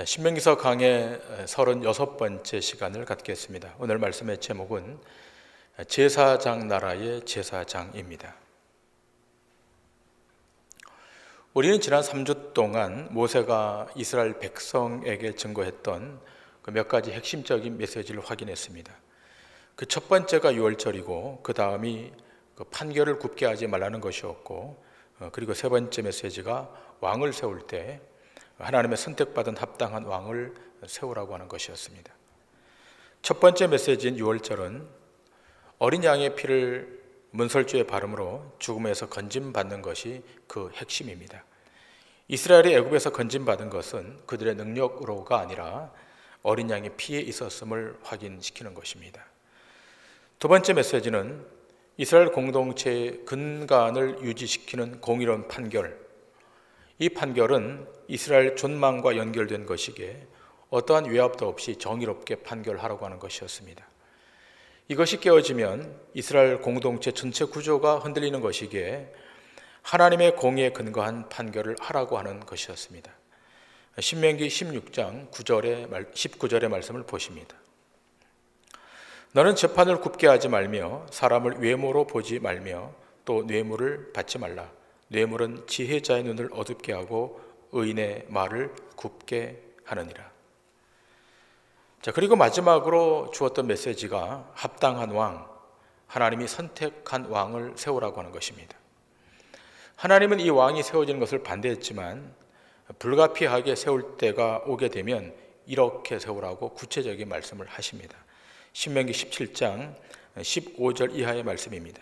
신명기서 강의 36번째 시간을 갖겠습니다. 오늘 말씀의 제목은 제사장 나라의 제사장입니다. 우리는 지난 3주 동안 모세가 이스라엘 백성에게 증거했던 그 몇 가지 핵심적인 메시지를 확인했습니다. 그 첫 번째가 유월절이고 그 다음이 그 판결을 굽게 하지 말라는 것이었고, 그리고 세 번째 메시지가 왕을 세울 때 하나님의 선택받은 합당한 왕을 세우라고 하는 것이었습니다. 첫 번째 메시지인 유월절은 어린 양의 피를 문설주에 바름으로 죽음에서 건짐받는 것이 그 핵심입니다. 이스라엘이 애굽에서 건짐받은 것은 그들의 능력으로가 아니라 어린 양의 피에 있었음을 확인시키는 것입니다. 두 번째 메시지는 이스라엘 공동체의 근간을 유지시키는 공의로운 판결, 이 판결은 이스라엘 존망과 연결된 것이기에 어떠한 외압도 없이 정의롭게 판결하라고 하는 것이었습니다. 이것이 깨어지면 이스라엘 공동체 전체 구조가 흔들리는 것이기에 하나님의 공의에 근거한 판결을 하라고 하는 것이었습니다. 신명기 16장 19절의 말씀을 보십니다. 너는 재판을 굽게 하지 말며 사람을 외모로 보지 말며 또 뇌물을 받지 말라. 뇌물은 지혜자의 눈을 어둡게 하고 의인의 말을 굽게 하느니라. 자, 그리고 마지막으로 주었던 메시지가 합당한 왕, 하나님이 선택한 왕을 세우라고 하는 것입니다. 하나님은 이 왕이 세워지는 것을 반대했지만 불가피하게 세울 때가 오게 되면 이렇게 세우라고 구체적인 말씀을 하십니다. 신명기 17장 15절 이하의 말씀입니다.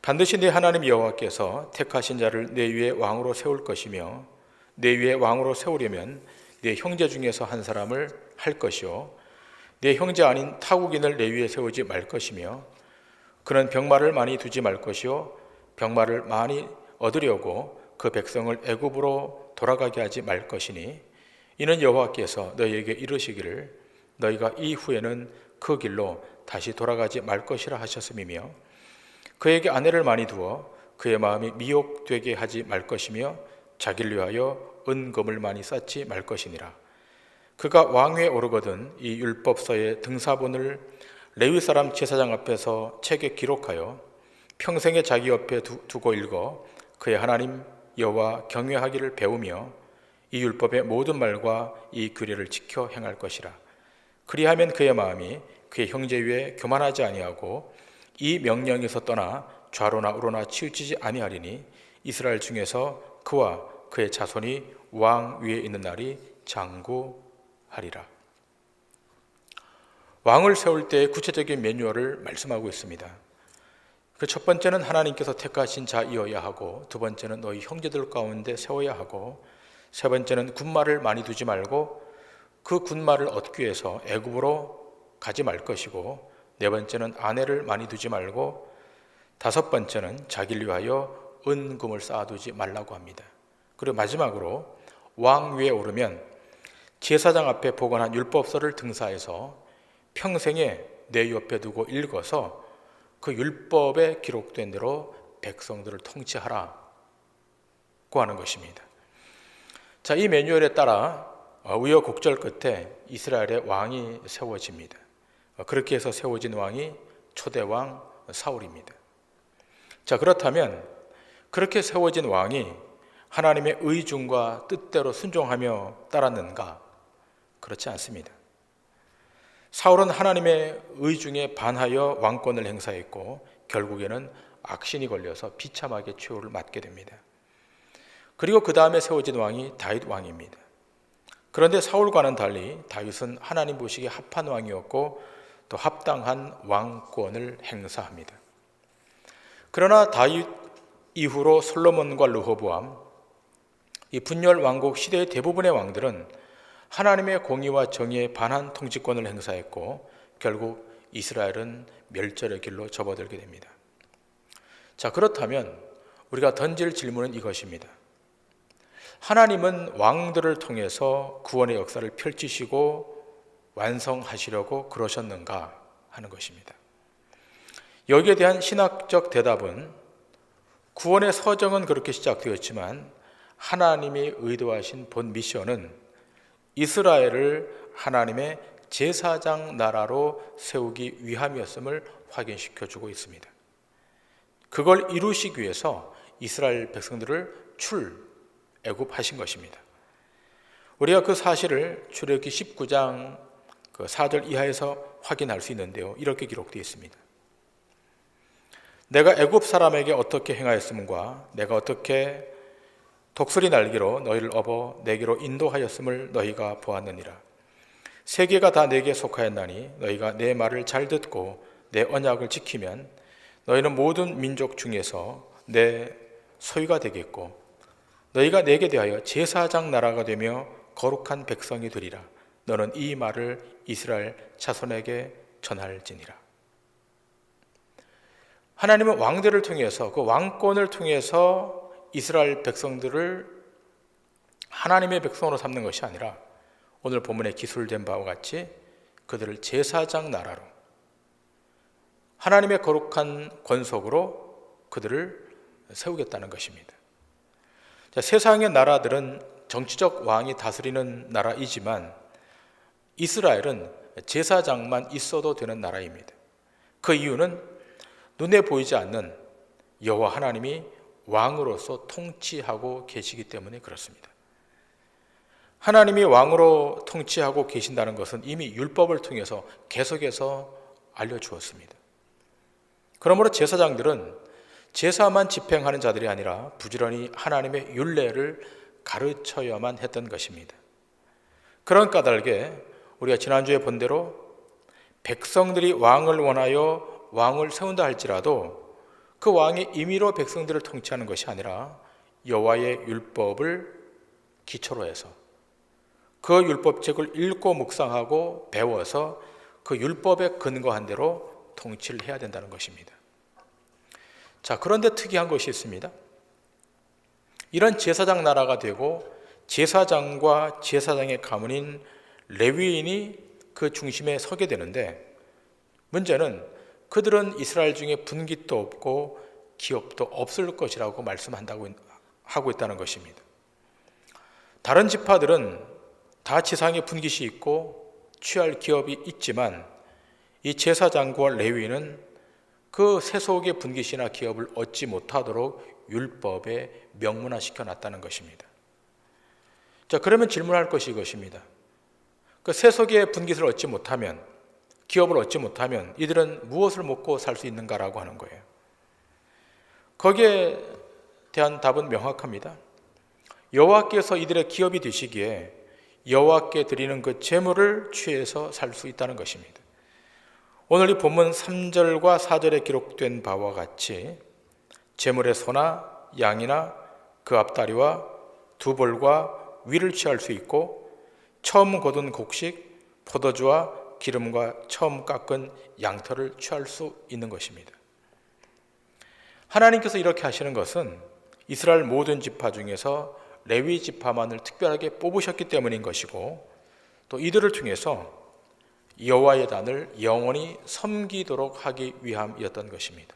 반드시 네 하나님 여호와께서 택하신 자를 내 위에 왕으로 세울 것이며 내 위에 왕으로 세우려면 네 형제 중에서 한 사람을 할 것이요 네 형제 아닌 타국인을 내 위에 세우지 말 것이며 그는 병마를 많이 두지 말 것이요 병마를 많이 얻으려고 그 백성을 애굽으로 돌아가게 하지 말 것이니 이는 여호와께서 너희에게 이르시기를 너희가 이후에는 그 길로 다시 돌아가지 말 것이라 하셨음이며 그에게 아내를 많이 두어 그의 마음이 미혹되게 하지 말 것이며 자기를 위하여 은금을 많이 쌓지 말 것이니라. 그가 왕위에 오르거든 이 율법서의 등사본을 레위 사람 제사장 앞에서 책에 기록하여 평생에 자기 옆에 두고 읽어 그의 하나님 여호와 경외하기를 배우며 이 율법의 모든 말과 이 규례를 지켜 행할 것이라. 그리하면 그의 마음이 그의 형제 위에 교만하지 아니하고 이 명령에서 떠나 좌로나 우로나 치우치지 아니하리니 이스라엘 중에서 그와 그의 자손이 왕 위에 있는 날이 장구하리라. 왕을 세울 때의 구체적인 매뉴얼을 말씀하고 있습니다. 그 첫 번째는 하나님께서 택하신 자이어야 하고, 두 번째는 너희 형제들 가운데 세워야 하고, 세 번째는 군마를 많이 두지 말고 그 군마를 얻기 위해서 애굽으로 가지 말 것이고, 네 번째는 아내를 많이 두지 말고, 다섯 번째는 자기를 위하여 은금을 쌓아두지 말라고 합니다. 그리고 마지막으로 왕 위에 오르면 제사장 앞에 보관한 율법서를 등사해서 평생에 내 옆에 두고 읽어서 그 율법에 기록된 대로 백성들을 통치하라고 하는 것입니다. 자, 이 매뉴얼에 따라 우여곡절 끝에 이스라엘의 왕이 세워집니다. 그렇게 해서 세워진 왕이 초대왕 사울입니다. 자, 그렇다면 그렇게 세워진 왕이 하나님의 의중과 뜻대로 순종하며 따랐는가? 그렇지 않습니다. 사울은 하나님의 의중에 반하여 왕권을 행사했고 결국에는 악신이 걸려서 비참하게 최후를 맞게 됩니다. 그리고 그 다음에 세워진 왕이 다윗 왕입니다. 그런데 사울과는 달리 다윗은 하나님 보시기에 합한 왕이었고 또 합당한 왕권을 행사합니다. 그러나 다윗 이후로 솔로몬과 르호보암, 이 분열 왕국 시대의 대부분의 왕들은 하나님의 공의와 정의에 반한 통치권을 행사했고 결국 이스라엘은 멸절의 길로 접어들게 됩니다. 자, 그렇다면 우리가 던질 질문은 이것입니다. 하나님은 왕들을 통해서 구원의 역사를 펼치시고 완성하시려고 그러셨는가 하는 것입니다. 여기에 대한 신학적 대답은 구원의 서정은 그렇게 시작되었지만 하나님이 의도하신 본 미션은 이스라엘을 하나님의 제사장 나라로 세우기 위함이었음을 확인시켜 주고 있습니다. 그걸 이루시기 위해서 이스라엘 백성들을 출애굽하신 것입니다. 우리가 그 사실을 출애굽기 19장 4절 이하에서 확인할 수 있는데요. 이렇게 기록되어 있습니다. 내가 애굽 사람에게 어떻게 행하였음과 내가 어떻게 독수리 날개로 너희를 업어 내게로 인도하였음을 너희가 보았느니라. 세계가 다 내게 속하였나니 너희가 내 말을 잘 듣고 내 언약을 지키면 너희는 모든 민족 중에서 내 소유가 되겠고 너희가 내게 대하여 제사장 나라가 되며 거룩한 백성이 되리라. 너는 이 말을 이스라엘 자손에게 전할지니라. 하나님은 왕들을 통해서 그 왕권을 통해서 이스라엘 백성들을 하나님의 백성으로 삼는 것이 아니라 오늘 본문에 기술된 바와 같이 그들을 제사장 나라로 하나님의 거룩한 권속으로 그들을 세우겠다는 것입니다. 자, 세상의 나라들은 정치적 왕이 다스리는 나라이지만 이스라엘은 제사장만 있어도 되는 나라입니다. 그 이유는 눈에 보이지 않는 여호와 하나님이 왕으로서 통치하고 계시기 때문에 그렇습니다. 하나님이 왕으로 통치하고 계신다는 것은 이미 율법을 통해서 계속해서 알려주었습니다. 그러므로 제사장들은 제사만 집행하는 자들이 아니라 부지런히 하나님의 율례를 가르쳐야만 했던 것입니다. 그런 까닭에 우리가 지난주에 본 대로 백성들이 왕을 원하여 왕을 세운다 할지라도 그 왕이 임의로 백성들을 통치하는 것이 아니라 여호와의 율법을 기초로 해서 그 율법책을 읽고 묵상하고 배워서 그 율법에 근거한 대로 통치를 해야 된다는 것입니다. 자, 그런데 특이한 것이 있습니다. 이런 제사장 나라가 되고 제사장과 제사장의 가문인 레위인이 그 중심에 서게 되는데 문제는 그들은 이스라엘 중에 분깃도 없고 기업도 없을 것이라고 말씀한다고 하고 있다는 것입니다. 다른 지파들은 다 지상에 분깃이 있고 취할 기업이 있지만 이 제사장과 레위인은 그 세속의 분깃이나 기업을 얻지 못하도록 율법에 명문화시켜 놨다는 것입니다. 자, 그러면 질문할 것이 이것입니다. 그 세속의 분깃을 얻지 못하면, 기업을 얻지 못하면 이들은 무엇을 먹고 살 수 있는가라고 하는 거예요. 거기에 대한 답은 명확합니다. 여호와께서 이들의 기업이 되시기에 여호와께 드리는 그 제물을 취해서 살 수 있다는 것입니다. 오늘 이 본문 3절과 4절에 기록된 바와 같이 제물의 소나 양이나 그 앞다리와 두 볼과 위를 취할 수 있고 처음 거둔 곡식, 포도주와 기름과 처음 깎은 양털을 취할 수 있는 것입니다. 하나님께서 이렇게 하시는 것은 이스라엘 모든 지파 중에서 레위 지파만을 특별하게 뽑으셨기 때문인 것이고 또 이들을 통해서 여호와의 단을 영원히 섬기도록 하기 위함이었던 것입니다.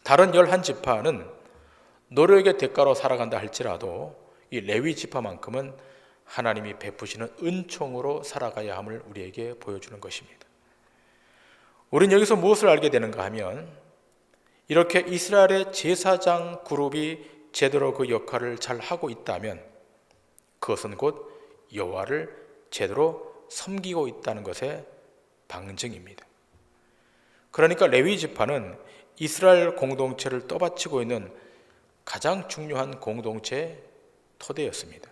다른 11지파는 노력의 대가로 살아간다 할지라도 이 레위 지파만큼은 하나님이 베푸시는 은총으로 살아가야 함을 우리에게 보여주는 것입니다. 우리는 여기서 무엇을 알게 되는가 하면 이렇게 이스라엘의 제사장 그룹이 제대로 그 역할을 잘 하고 있다면 그것은 곧 여호와를 제대로 섬기고 있다는 것의 방증입니다. 그러니까 레위 지파는 이스라엘 공동체를 떠받치고 있는 가장 중요한 공동체의 토대였습니다.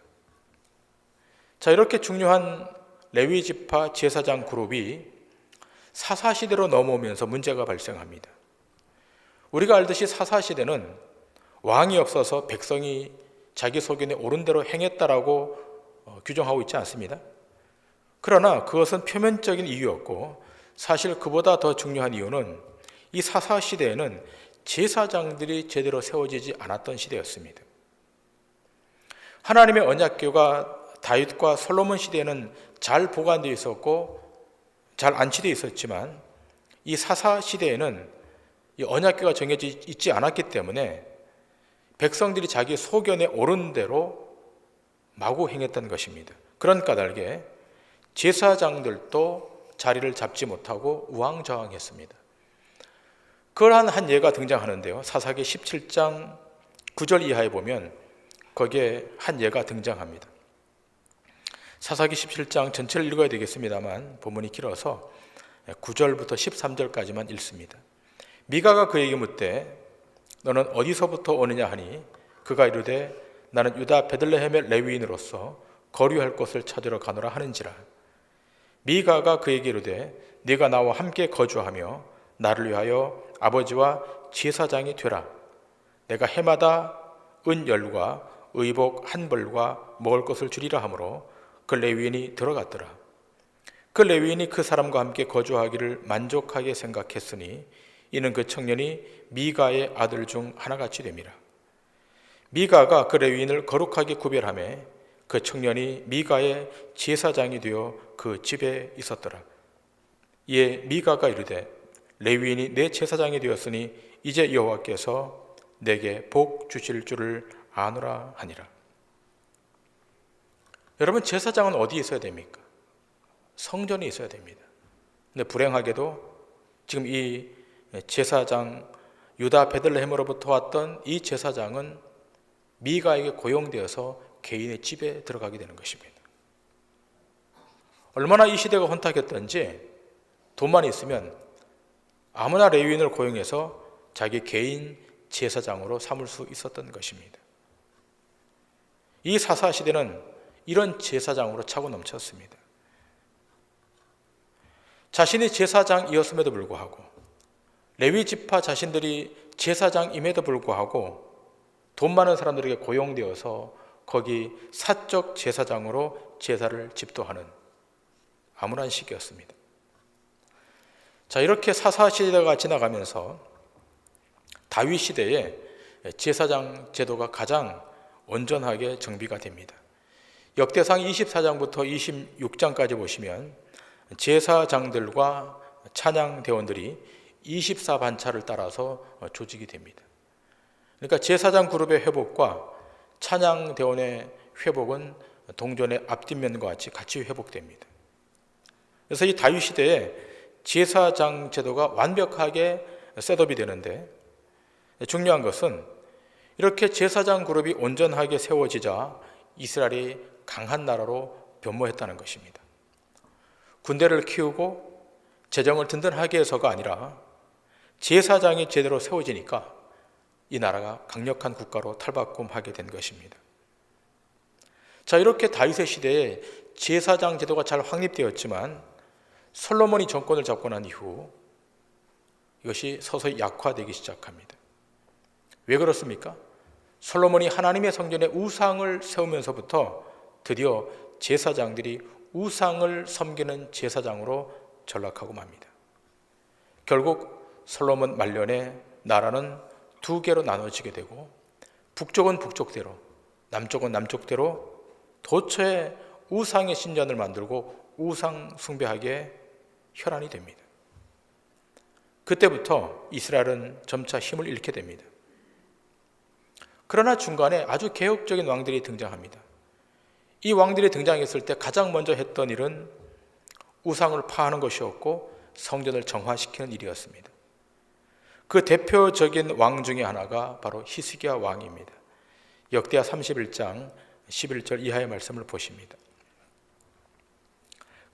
자, 이렇게 중요한 레위 지파 제사장 그룹이 사사시대로 넘어오면서 문제가 발생합니다. 우리가 알듯이 사사시대는 왕이 없어서 백성이 자기 소견에 옳은 대로 행했다라고 규정하고 있지 않습니다. 그러나 그것은 표면적인 이유였고 사실 그보다 더 중요한 이유는 이 사사시대에는 제사장들이 제대로 세워지지 않았던 시대였습니다. 하나님의 언약궤가 다윗과 솔로몬 시대에는 잘 보관되어 있었고 잘 안치되어 있었지만 이 사사 시대에는 이 언약궤가 정해져 있지 않았기 때문에 백성들이 자기 소견에 옳은 대로 마구 행했던 것입니다. 그런 까닭에 제사장들도 자리를 잡지 못하고 우왕좌왕했습니다. 그러한 한 예가 등장하는데요. 사사기 17장 9절 이하에 보면 거기에 한 예가 등장합니다. 사사기 17장 전체를 읽어야 되겠습니다만 본문이 길어서 9절부터 13절까지만 읽습니다. 미가가 그에게 묻되 너는 어디서부터 오느냐 하니 그가 이르되 나는 유다 베들레헴의 레위인으로서 거류할 곳을 찾으러 가노라 하는지라. 미가가 그에게 이르되 네가 나와 함께 거주하며 나를 위하여 아버지와 제사장이 되라. 내가 해마다 은열과 의복 한 벌과 먹을 것을 주리라 하므로 그 레위인이 들어갔더라. 그 레위인이 그 사람과 함께 거주하기를 만족하게 생각했으니 이는 그 청년이 미가의 아들 중 하나같이 됨이라. 미가가 그 레위인을 거룩하게 구별하매 그 청년이 미가의 제사장이 되어 그 집에 있었더라. 이에 미가가 이르되 레위인이 내 제사장이 되었으니 이제 여호와께서 내게 복 주실 줄을 아노라 하니라. 여러분, 제사장은 어디에 있어야 됩니까? 성전에 있어야 됩니다. 근데 불행하게도 지금 이 제사장, 유다 베들레헴으로부터 왔던 이 제사장은 미가에게 고용되어서 개인의 집에 들어가게 되는 것입니다. 얼마나 이 시대가 혼탁했던지 돈만 있으면 아무나 레위인을 고용해서 자기 개인 제사장으로 삼을 수 있었던 것입니다. 이 사사 시대는 이런 제사장으로 차고 넘쳤습니다. 자신이 제사장이었음에도 불구하고 레위 지파 자신들이 제사장임에도 불구하고 돈 많은 사람들에게 고용되어서 거기 사적 제사장으로 제사를 집도하는 암울한 시기였습니다. 자, 이렇게 사사 시대가 지나가면서 다윗 시대에 제사장 제도가 가장 온전하게 정비가 됩니다. 역대상 24장부터 26장까지 보시면 제사장들과 찬양대원들이 24반차를 따라서 조직이 됩니다. 그러니까 제사장 그룹의 회복과 찬양대원의 회복은 동전의 앞뒷면과 같이 회복됩니다. 그래서 이 다윗 시대에 제사장 제도가 완벽하게 셋업이 되는데 중요한 것은 이렇게 제사장 그룹이 온전하게 세워지자 이스라엘이 강한 나라로 변모했다는 것입니다. 군대를 키우고 재정을 든든하게 해서가 아니라 제사장이 제대로 세워지니까 이 나라가 강력한 국가로 탈바꿈하게 된 것입니다. 자, 이렇게 다윗의 시대에 제사장 제도가 잘 확립되었지만 솔로몬이 정권을 잡고 난 이후 이것이 서서히 약화되기 시작합니다. 왜 그렇습니까? 솔로몬이 하나님의 성전에 우상을 세우면서부터 드디어 제사장들이 우상을 섬기는 제사장으로 전락하고 맙니다. 결국 솔로몬 말년에 나라는 두 개로 나눠지게 되고 북쪽은 북쪽대로, 남쪽은 남쪽대로 도처에 우상의 신전을 만들고 우상 숭배하게 혈안이 됩니다. 그때부터 이스라엘은 점차 힘을 잃게 됩니다. 그러나 중간에 아주 개혁적인 왕들이 등장합니다. 이 왕들이 등장했을 때 가장 먼저 했던 일은 우상을 파하는 것이었고 성전을 정화시키는 일이었습니다. 그 대표적인 왕 중에 하나가 바로 히스기야 왕입니다. 역대하 31장 11절 이하의 말씀을 보십니다.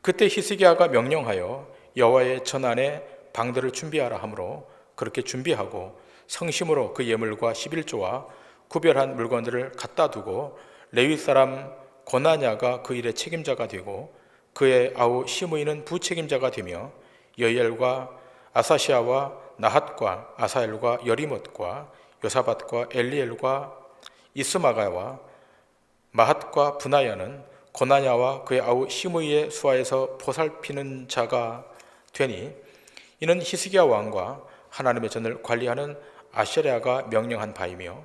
그때 히스기야가 명령하여 여호와의 전안에 방들을 준비하라 하므로 그렇게 준비하고 성심으로 그 예물과 11조와 구별한 물건들을 갖다 두고 레위 사람 고나냐가 그 일의 책임자가 되고 그의 아우 시므이는 부책임자가 되며 여이엘과 아사시아와 나핫과 아사엘과 여리못과 요사밧과 엘리엘과 이스마가와 마핫과 분하야는 고나냐와 그의 아우 시므이의 수하에서 보살피는 자가 되니 이는 히스기야 왕과 하나님의 전을 관리하는 아셔랴가 명령한 바이며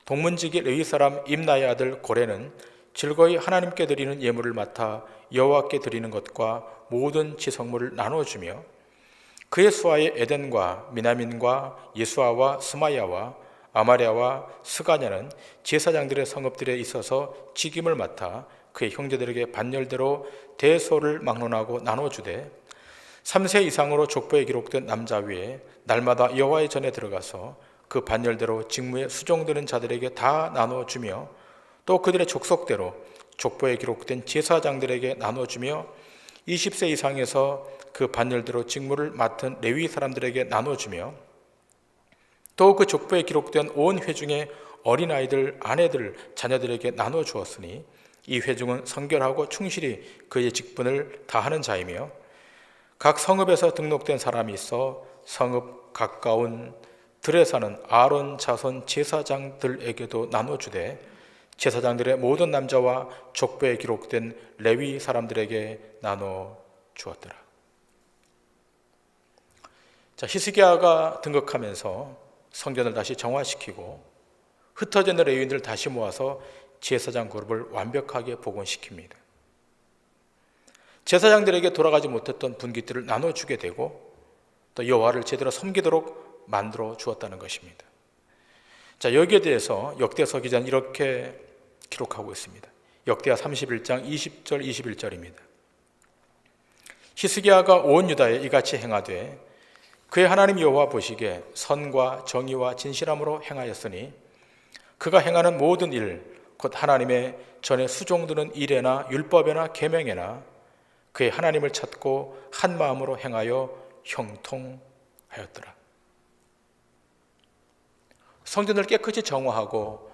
동문지기 레위 사람 임나의 아들 고레는 즐거이 하나님께 드리는 예물을 맡아 여호와께 드리는 것과 모든 지성물을 나눠주며 그의 수하의 에덴과 미나민과 예수아와 스마야와 아마랴와 스가냐는 제사장들의 성읍들에 있어서 직임을 맡아 그의 형제들에게 반열대로 대소를 막론하고 나눠주되 3세 이상으로 족보에 기록된 남자 외에 날마다 여호와의 전에 들어가서 그 반열대로 직무에 수종드는 자들에게 다 나눠주며 또 그들의 족속대로 족보에 기록된 제사장들에게 나눠주며 20세 이상에서 그 반열대로 직무를 맡은 레위 사람들에게 나눠주며 또 그 족보에 기록된 온 회중의 어린아이들, 아내들, 자녀들에게 나눠주었으니 이 회중은 성결하고 충실히 그의 직분을 다하는 자이며 각 성읍에서 등록된 사람이 있어 성읍 가까운 들에 사는 아론 자손 제사장들에게도 나눠주되 제사장들의 모든 남자와 족보에 기록된 레위 사람들에게 나눠주었더라. 자, 히스기야가 등극하면서 성전을 다시 정화시키고 흩어져 있는 레위인들을 다시 모아서 제사장 그룹을 완벽하게 복원시킵니다. 제사장들에게 돌아가지 못했던 분깃들을 나눠주게 되고 또 여호와를 제대로 섬기도록 만들어 주었다는 것입니다. 자, 여기에 대해서 역대서 기자는 이렇게 기록하고 있습니다. 역대하 31장 20절 21절입니다. 히스기야가 온 유다에 이같이 행하되 그의 하나님 여호와 보시기에 선과 정의와 진실함으로 행하였으니 그가 행하는 모든 일 곧 하나님의 전에 수종드는 일에나 율법에나 계명에나 그의 하나님을 찾고 한 마음으로 행하여 형통하였더라. 성전을 깨끗이 정화하고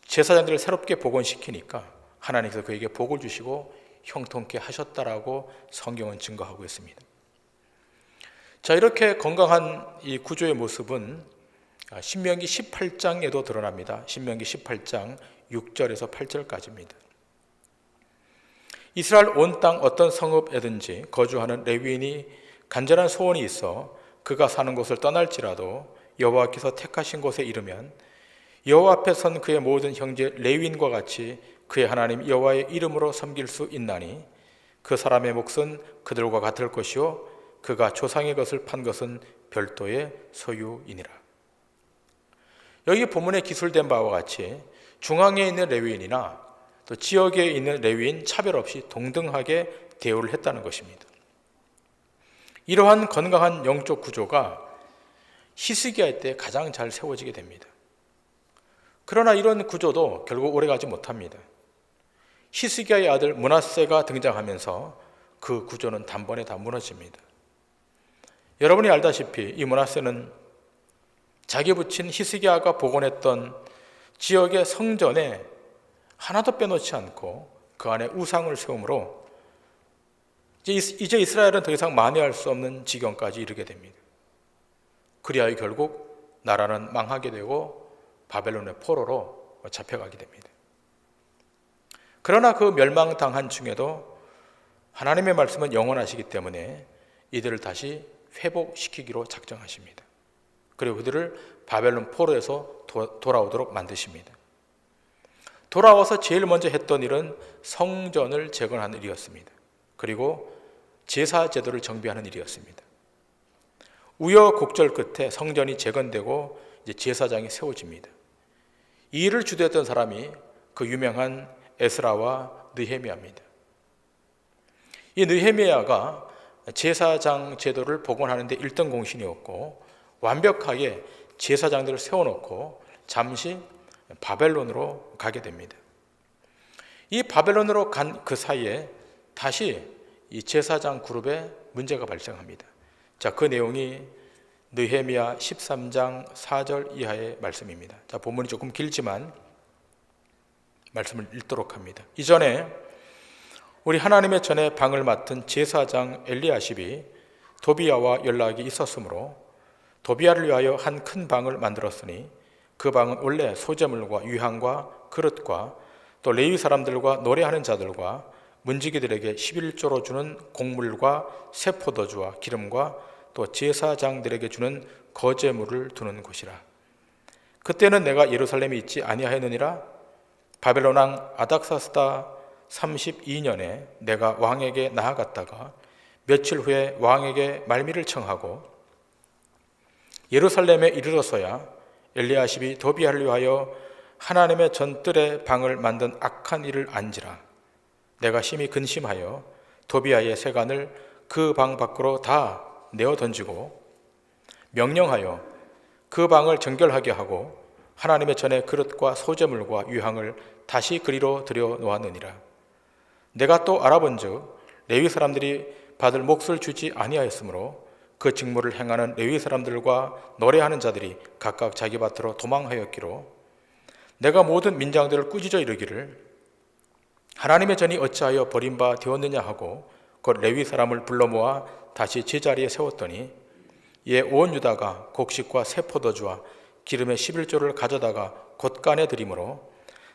제사장들을 새롭게 복원시키니까 하나님께서 그에게 복을 주시고 형통케 하셨다라고 성경은 증거하고 있습니다. 자, 이렇게 건강한 이 구조의 모습은 신명기 18장에도 드러납니다. 신명기 18장 6절에서 8절까지입니다. 이스라엘 온 땅 어떤 성읍에든지 거주하는 레위인이 간절한 소원이 있어 그가 사는 곳을 떠날지라도 여호와께서 택하신 곳에 이르면 여호와 앞에 선 그의 모든 형제 레위인과 같이 그의 하나님 여호와의 이름으로 섬길 수 있나니 그 사람의 몫은 그들과 같을 것이요 그가 조상의 것을 판 것은 별도의 소유이니라. 여기 본문에 기술된 바와 같이 중앙에 있는 레위인이나 또 지역에 있는 레위인 차별 없이 동등하게 대우를 했다는 것입니다. 이러한 건강한 영적 구조가 히스기야 때 가장 잘 세워지게 됩니다. 그러나 이런 구조도 결국 오래가지 못합니다. 히스기야의 아들 므낫세가 등장하면서 그 구조는 단번에 다 무너집니다. 여러분이 알다시피 이 므낫세는 자기 부친 히스기야가 복원했던 지역의 성전에 하나도 빼놓지 않고 그 안에 우상을 세우므로 이제 이스라엘은 더 이상 만회할 수 없는 지경까지 이르게 됩니다. 그리하여 결국 나라는 망하게 되고 바벨론의 포로로 잡혀가게 됩니다. 그러나 그 멸망당한 중에도 하나님의 말씀은 영원하시기 때문에 이들을 다시 회복시키기로 작정하십니다. 그리고 그들을 바벨론 포로에서 돌아오도록 만드십니다. 돌아와서 제일 먼저 했던 일은 성전을 재건하는 일이었습니다. 그리고 제사 제도를 정비하는 일이었습니다. 우여곡절 끝에 성전이 재건되고 이제 제사장이 세워집니다. 이 일을 주도했던 사람이 그 유명한 에스라와 느헤미야입니다. 이 느헤미야가 제사장 제도를 복원하는 데 1등 공신이었고 완벽하게 제사장들을 세워놓고 잠시 바벨론으로 가게 됩니다. 이 바벨론으로 간 그 사이에 다시 이 제사장 그룹에 문제가 발생합니다. 자, 그 내용이 느헤미야 13장 4절 이하의 말씀입니다. 자, 본문이 조금 길지만 말씀을 읽도록 합니다. 이전에 우리 하나님의 전에 방을 맡은 제사장 엘리야십이 도비야와 연락이 있었으므로 도비야를 위하여 한 큰 방을 만들었으니 그 방은 원래 소재물과 유향과 그릇과 또 레위 사람들과 노래하는 자들과 문지기들에게 11조로 주는 곡물과 새 포도주와 기름과 또 제사장들에게 주는 거제물을 두는 곳이라. 그때는 내가 예루살렘에 있지 아니하였느니라. 바벨론 왕 아닥사스다 32년에 내가 왕에게 나아갔다가 며칠 후에 왕에게 말미를 청하고 예루살렘에 이르러서야 엘리야십이 도비야를 위하여 하나님의 전뜰에 방을 만든 악한 일을 안지라. 내가 심히 근심하여 도비아의 세간을 그 방 밖으로 다 내어 던지고 명령하여 그 방을 정결하게 하고 하나님의 전에 그릇과 소재물과 유향을 다시 그리로 들여 놓았느니라. 내가 또 알아본즉 레위 사람들이 받을 몫을 주지 아니하였으므로 그 직무를 행하는 레위 사람들과 노래하는 자들이 각각 자기 밭으로 도망하였기로 내가 모든 민장들을 꾸짖어 이르기를 하나님의 전이 어찌하여 버림바 되었느냐 하고 곧 레위 사람을 불러 모아 다시 제자리에 세웠더니 이에 온 유다가 곡식과 새 포도주와 기름의 11조를 가져다가 곳간에 드리므로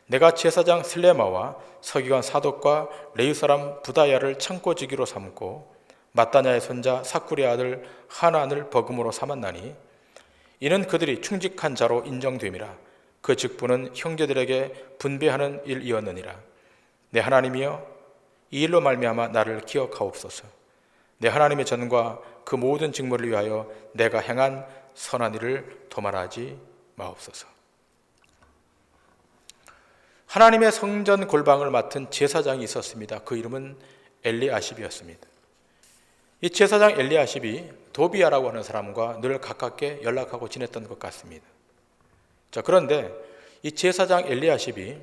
내가 제사장 슬레마와 서기관 사독과 레위 사람 부다야를 창고지기로 삼고 마따냐의 손자 사쿠리의 아들 하난을 버금으로 삼았나니 이는 그들이 충직한 자로 인정됨이라. 그 직분은 형제들에게 분배하는 일이었느니라. 내 하나님이여, 이 일로 말미암아 나를 기억하옵소서. 내 하나님의 전과 그 모든 직무를 위하여 내가 행한 선한 일을 도말하지 마옵소서. 하나님의 성전 골방을 맡은 제사장이 있었습니다. 그 이름은 엘리아십이었습니다. 이 제사장 엘리아십이 도비아라고 하는 사람과 늘 가깝게 연락하고 지냈던 것 같습니다. 그런데 이 제사장 엘리아십이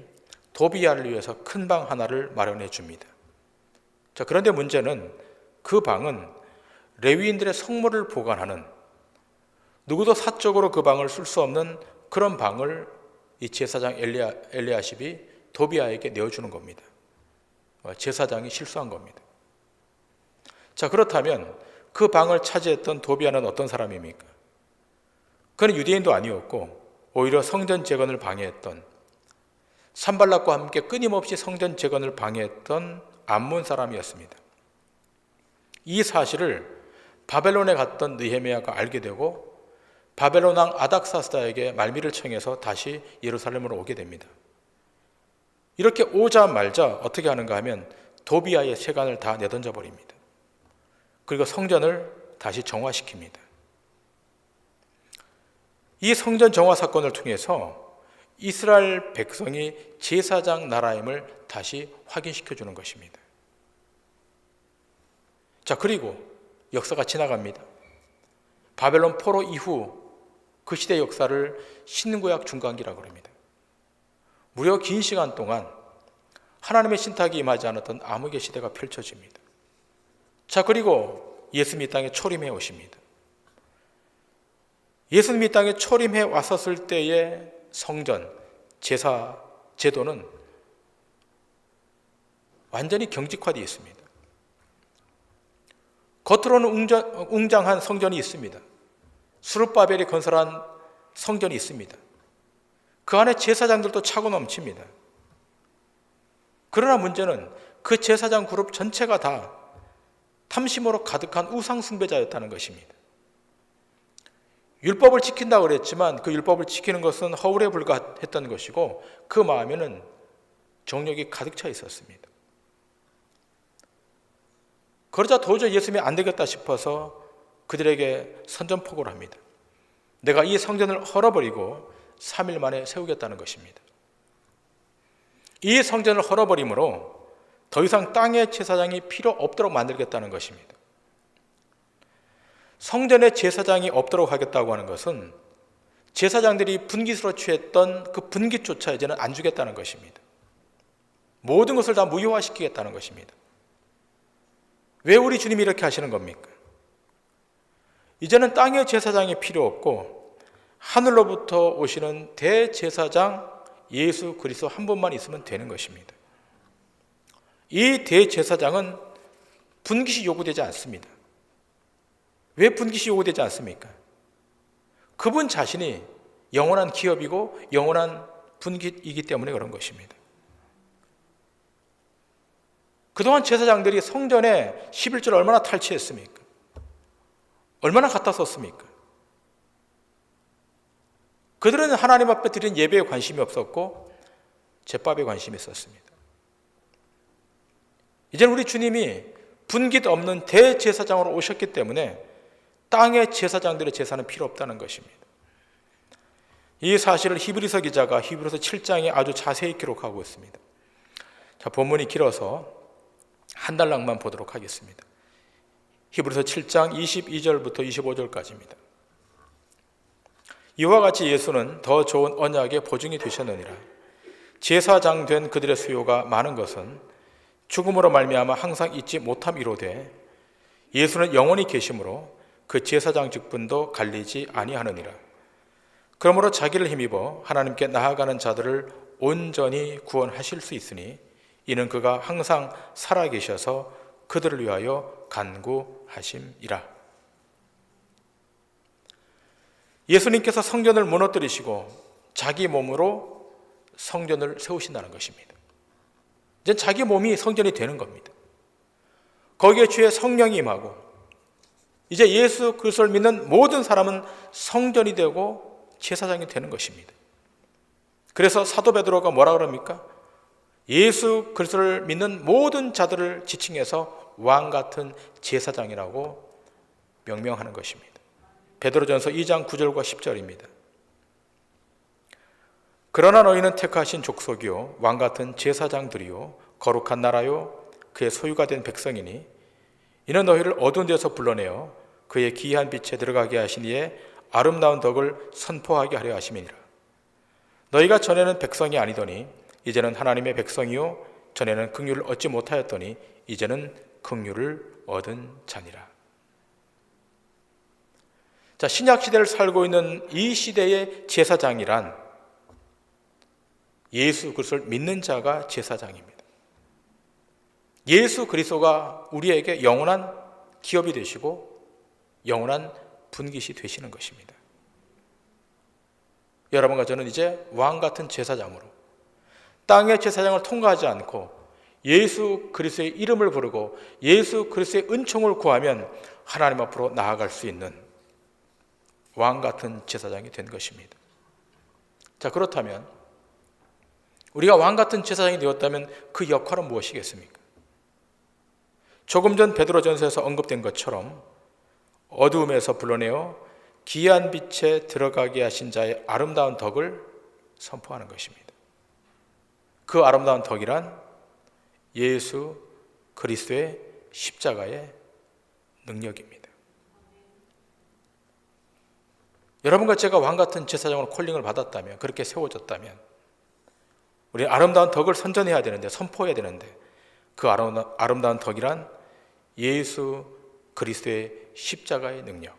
도비아를 위해서 큰 방 하나를 마련해 줍니다. 그런데 문제는 그 방은 레위인들의 성물을 보관하는, 누구도 사적으로 그 방을 쓸 수 없는 그런 방을 이 제사장 엘리아십이 도비아에게 내어주는 겁니다. 제사장이 실수한 겁니다. 그렇다면 그 방을 차지했던 도비아는 어떤 사람입니까? 그는 유대인도 아니었고 오히려 성전 재건을 방해했던, 산발락과 함께 끊임없이 성전 재건을 방해했던 암몬 사람이었습니다. 이 사실을 바벨론에 갔던 느헤미야가 알게 되고 바벨론 왕 아닥사스다에게 말미를 청해서 다시 예루살렘으로 오게 됩니다. 이렇게 오자마자 어떻게 하는가 하면 도비아의 세간을 다 내던져 버립니다. 그리고 성전을 다시 정화시킵니다. 이 성전 정화 사건을 통해서 이스라엘 백성이 제사장 나라임을 다시 확인시켜 주는 것입니다. 그리고 역사가 지나갑니다. 바벨론 포로 이후 그 시대 역사를 신구약 중간기라고 합니다. 무려 긴 시간 동안 하나님의 신탁이 임하지 않았던 암흑의 시대가 펼쳐집니다. 그리고 예수님이 땅에 초림해 오십니다. 예수님이 땅에 초림해 왔었을 때의 성전, 제사, 제도는 완전히 경직화되어 있습니다. 겉으로는 웅장한 성전이 있습니다. 수룹바벨이 건설한 성전이 있습니다. 그 안에 제사장들도 차고 넘칩니다. 그러나 문제는 그 제사장 그룹 전체가 다 탐심으로 가득한 우상 숭배자였다는 것입니다. 율법을 지킨다고 그랬지만 그 율법을 지키는 것은 허울에 불과했던 것이고 그 마음에는 정욕이 가득 차 있었습니다. 그러자 도저히 예수님이 안 되겠다 싶어서 그들에게 선전포고를 합니다. 내가 이 성전을 헐어버리고 3일 만에 세우겠다는 것입니다. 이 성전을 헐어버림으로 더 이상 땅의 제사장이 필요 없도록 만들겠다는 것입니다. 성전에 제사장이 없도록 하겠다고 하는 것은 제사장들이 분깃으로 취했던 그 분깃조차 이제는 안 주겠다는 것입니다. 모든 것을 다 무효화시키겠다는 것입니다. 왜 우리 주님이 이렇게 하시는 겁니까? 이제는 땅의 제사장이 필요 없고 하늘로부터 오시는 대제사장 예수 그리스도 한 분만 있으면 되는 것입니다. 이 대제사장은 분깃이 요구되지 않습니다. 왜 분깃이 요구되지 않습니까? 그분 자신이 영원한 기업이고 영원한 분깃이기 때문에 그런 것입니다. 그동안 제사장들이 성전에 11조를 얼마나 탈취했습니까? 얼마나 갖다 썼습니까? 그들은 하나님 앞에 드린 예배에 관심이 없었고 제밥에 관심이 있었습니다. 이제는 우리 주님이 분깃 없는 대제사장으로 오셨기 때문에 땅의 제사장들의 제사는 필요 없다는 것입니다. 이 사실을 히브리서 기자가 히브리서 7장에 아주 자세히 기록하고 있습니다. 자, 본문이 길어서 한 달락만 보도록 하겠습니다. 히브리서 7장 22절부터 25절까지입니다. 이와 같이 예수는 더 좋은 언약의 보증이 되셨느니라. 제사장 된 그들의 수요가 많은 것은 죽음으로 말미암아 항상 잊지 못함이로되 예수는 영원히 계심으로 그 제사장 직분도 갈리지 아니하느니라. 그러므로 자기를 힘입어 하나님께 나아가는 자들을 온전히 구원하실 수 있으니 이는 그가 항상 살아계셔서 그들을 위하여 간구하심이라. 예수님께서 성전을 무너뜨리시고 자기 몸으로 성전을 세우신다는 것입니다. 이제 자기 몸이 성전이 되는 겁니다. 거기에 주의 성령이 임하고 이제 예수 그리스도를 믿는 모든 사람은 성전이 되고 제사장이 되는 것입니다. 그래서 사도 베드로가 뭐라 그럽니까? 예수 그리스도를 믿는 모든 자들을 지칭해서 왕 같은 제사장이라고 명명하는 것입니다. 베드로전서 2장 9절과 10절입니다. 그러나 너희는 택하신 족속이요 왕 같은 제사장들이요 거룩한 나라요 그의 소유가 된 백성이니 이는 너희를 어두운 데서 불러내어 그의 기이한 빛에 들어가게 하신 이의 아름다운 덕을 선포하게 하려 하심이니라. 너희가 전에는 백성이 아니더니 이제는 하나님의 백성이요 전에는 긍휼을 얻지 못하였더니 이제는 긍휼을 얻은 자니라. 자, 신약 시대를 살고 있는 이 시대의 제사장이란 예수 그리스도를 믿는 자가 제사장입니다. 예수 그리스도가 우리에게 영원한 기업이 되시고 영원한 분깃이 되시는 것입니다. 여러분과 저는 이제 왕 같은 제사장으로 땅의 제사장을 통과하지 않고 예수 그리스도의 이름을 부르고 예수 그리스도의 은총을 구하면 하나님 앞으로 나아갈 수 있는 왕 같은 제사장이 된 것입니다. 자, 그렇다면 우리가 왕 같은 제사장이 되었다면 그 역할은 무엇이겠습니까? 조금 전 베드로전서에서 언급된 것처럼 어두움에서 불러내어 기이한 빛에 들어가게 하신 자의 아름다운 덕을 선포하는 것입니다. 그 아름다운 덕이란 예수 그리스도의 십자가의 능력입니다. 여러분과 제가 왕 같은 제사장으로 콜링을 받았다면, 그렇게 세워졌다면 우리는 아름다운 덕을 선전해야 되는데, 선포해야 되는데 그 아름다운 덕이란 예수 그리스도의 십자가의 능력,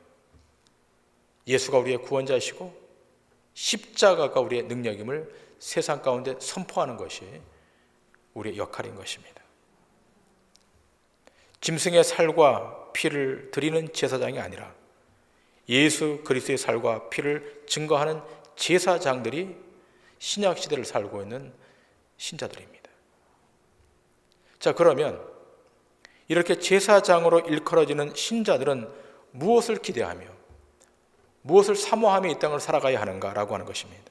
예수가 우리의 구원자이시고 십자가가 우리의 능력임을 세상 가운데 선포하는 것이 우리의 역할인 것입니다. 짐승의 살과 피를 드리는 제사장이 아니라 예수 그리스도의 살과 피를 증거하는 제사장들이 신약 시대를 살고 있는 신자들입니다. 자, 그러면 이렇게 제사장으로 일컬어지는 신자들은 무엇을 기대하며 무엇을 사모하며 이 땅을 살아가야 하는가라고 하는 것입니다.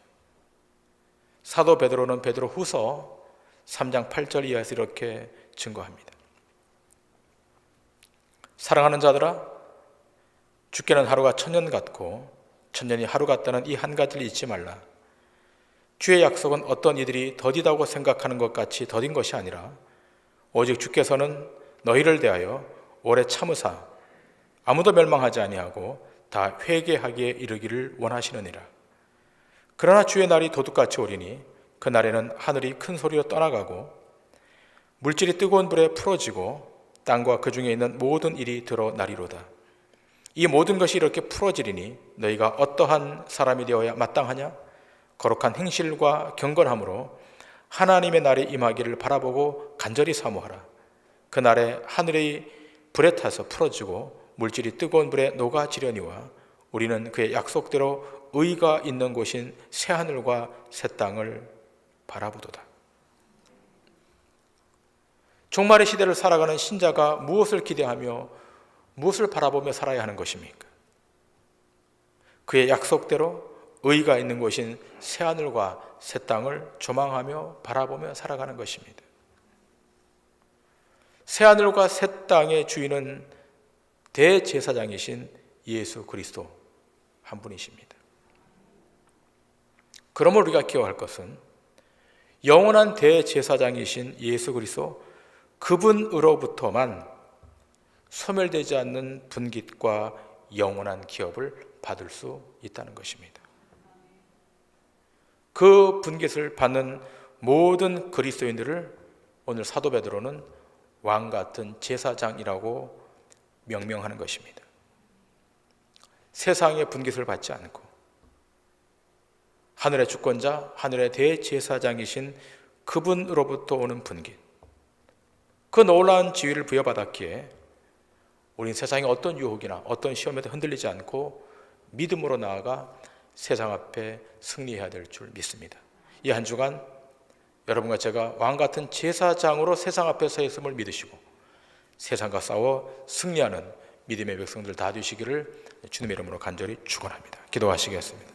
사도 베드로는 베드로후서 3장 8절 이하에서 이렇게 증거합니다. 사랑하는 자들아, 주께는 하루가 천년 같고 천년이 하루 같다는 이 한 가지를 잊지 말라. 주의 약속은 어떤 이들이 더디다고 생각하는 것 같이 더딘 것이 아니라 오직 주께서는 너희를 대하여 오래 참으사 아무도 멸망하지 아니하고 다 회개하기에 이르기를 원하시느니라. 그러나 주의 날이 도둑같이 오리니 그 날에는 하늘이 큰 소리로 떠나가고 물질이 뜨거운 불에 풀어지고 땅과 그 중에 있는 모든 일이 드러나리로다. 이 모든 것이 이렇게 풀어지리니 너희가 어떠한 사람이 되어야 마땅하냐? 거룩한 행실과 경건함으로 하나님의 날이 임하기를 바라보고 간절히 사모하라. 그 날에 하늘이 불에 타서 풀어지고 물질이 뜨거운 불에 녹아지려니와 우리는 그의 약속대로 의가 있는 곳인 새하늘과 새 땅을 바라보도다. 종말의 시대를 살아가는 신자가 무엇을 기대하며 무엇을 바라보며 살아야 하는 것입니까? 그의 약속대로 의가 있는 곳인 새하늘과 새 땅을 조망하며 바라보며 살아가는 것입니다. 새하늘과 새 땅의 주인은 대제사장이신 예수 그리스도 한 분이십니다. 그러므로 우리가 기억할 것은 영원한 대제사장이신 예수 그리스도 그분으로부터만 소멸되지 않는 분깃과 영원한 기업을 받을 수 있다는 것입니다. 그 분깃을 받는 모든 그리스도인들을 오늘 사도 베드로는 왕 같은 제사장이라고 명명하는 것입니다. 세상의 분깃을 받지 않고 하늘의 주권자, 하늘의 대제사장이신 그분으로부터 오는 분깃, 그 놀라운 지위를 부여받았기에 우린 세상의 어떤 유혹이나 어떤 시험에도 흔들리지 않고 믿음으로 나아가 세상 앞에 승리해야 될 줄 믿습니다. 이 한 주간 여러분과 제가 왕 같은 제사장으로 세상 앞에 서 있음을 믿으시고 세상과 싸워 승리하는 믿음의 백성들 다 되시기를 주님의 이름으로 간절히 축원합니다. 기도하시겠습니다.